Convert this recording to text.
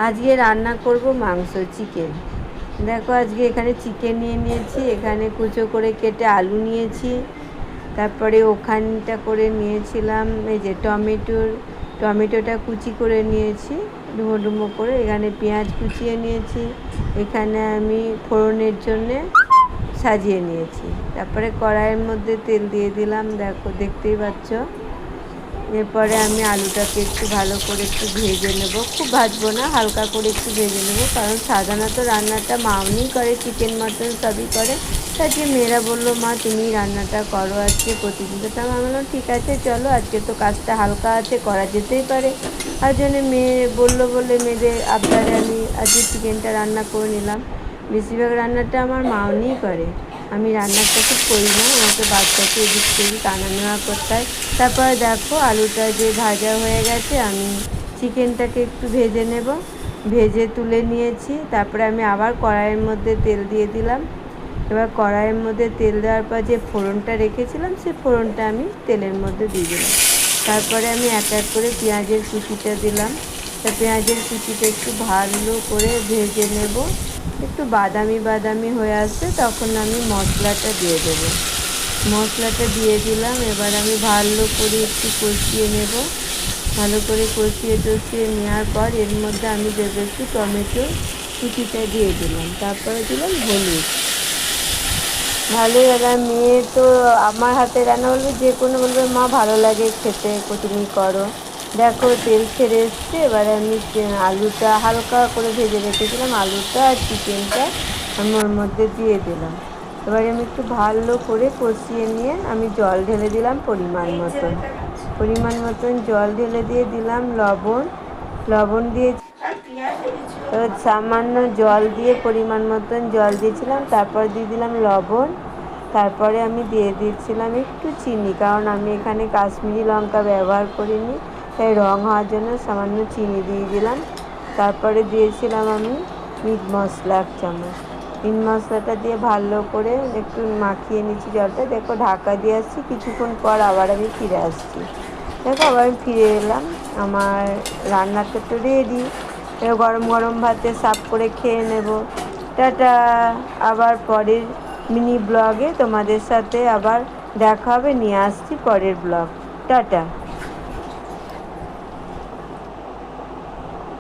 আজকে রান্না করব মাংস, চিকেন। দেখো আজকে এখানে চিকেন নিয়ে নিয়েছি, এখানে কুচো করে কেটে আলু নিয়েছি, তারপরে ওখানটা করে নিয়েছিলাম এই যে টমেটোটা কুচি করে নিয়েছি ডুমো ডুমো করে, এখানে পেঁয়াজ কুচিয়ে নিয়েছি, এখানে আমি ফোড়নের জন্যে সাজিয়ে নিয়েছি। তারপরে কড়াইয়ের মধ্যে তেল দিয়ে দিলাম, দেখো দেখতেই পাচ্ছ। এরপরে আমি আলুটাকে একটু ভালো করে একটু ভেজে নেব, খুব ভাজবো না, হালকা করে একটু ভেজে নেব, কারণ সাধারণত রান্নাটা মাউনিই করে, চিকেন মটন সবই করে। তাকে মেয়েরা বললো মা তুমি রান্নাটা করো আজকে প্রতিদিন, তো আমি বললাম ঠিক আছে চলো, আজকে তো কাজটা হালকা আছে, করা যেতেই পারে। আর জন্য মেয়ে বললো বলে মেয়েদের আবদারে আমি আজকে চিকেনটা রান্না করে নিলাম। বেশিরভাগ রান্নাটা আমার মাউনিই করে, আমি রান্নাটা খুব করি না, আমাকে বাচ্চাকে এদিক সেদিক আনা নেওয়া করতে হয়। তারপরে দেখো আলুটা যে ভাজা হয়ে গেছে, আমি চিকেনটাকে একটু ভেজে নেব, ভেজে তুলে নিয়েছি। তারপরে আমি আবার কড়াইয়ের মধ্যে তেল দিয়ে দিলাম। এবার কড়াইয়ের মধ্যে তেল দেওয়ার পর যে ফোড়নটা রেখেছিলাম সেই ফোড়নটা আমি তেলের মধ্যে দিয়ে দিলাম। তারপরে আমি এক এক করে পেঁয়াজের কুচিটা দিলাম। তা পেঁয়াজের কুচিটা একটু ভালো করে ভেজে নেব, একটু বাদামি হয়ে আসবে তখন আমি মশলাটা দিয়ে দেবো। মশলাটা দিয়ে দিলাম, এবার আমি ভালো করে একটু কষিয়ে নেব। ভালো করে কষিয়ে টষিয়ে নেওয়ার পর এর মধ্যে আমি দেবো একটু টমেটো কুচিটা দিয়ে দিলাম, তারপরে দিলাম হলুদ। ভালো লাগা মেয়ে তো আমার হাতে রান্না বলবে, যে কোনো বলবে মা ভালো লাগে খেতে, তুমি করো। দেখো তেল ছেড়ে এসছে, এবারে আমি আলুটা হালকা করে ভেজে রেখেছিলাম, আলুটা আর চিকেনটা আমি ওর মধ্যে দিয়ে দিলাম। এবারে আমি একটু ভালো করে কষিয়ে নিয়ে আমি জল ঢেলে দিলাম পরিমাণ মতন জল ঢেলে দিয়ে দিলাম লবণ দিয়ে সামান্য জল দিয়ে পরিমাণ মতন জল দিয়েছিলাম, তারপর দিয়ে দিলাম লবণ। তারপরে আমি দিয়ে দিচ্ছিলাম একটু চিনি, কারণ আমি এখানে কাশ্মীরি লঙ্কা ব্যবহার করিনি, তাই রং হওয়ার জন্য সামান্য চিনি দিয়ে দিলাম। তারপরে দিয়েছিলাম আমি মিট মশলা 1 চামচ। মিট মশলাটা দিয়ে ভালো করে একটু মাখিয়ে নিচ্ছি জলটা। দেখো ঢাকা দিয়ে আসছি, কিছুক্ষণ পর আবার আমি ফিরে আসছি। দেখো আবার আমি ফিরে এলাম, আমার রান্নাটা তো রেডি। গরম গরম ভাতে সার্ভ করে খেয়ে নেব। টাটা, আবার পরের মিনি ব্লগে তোমাদের সাথে আবার দেখা হবে, নিয়ে আসছি পরের ব্লগ। টাটা।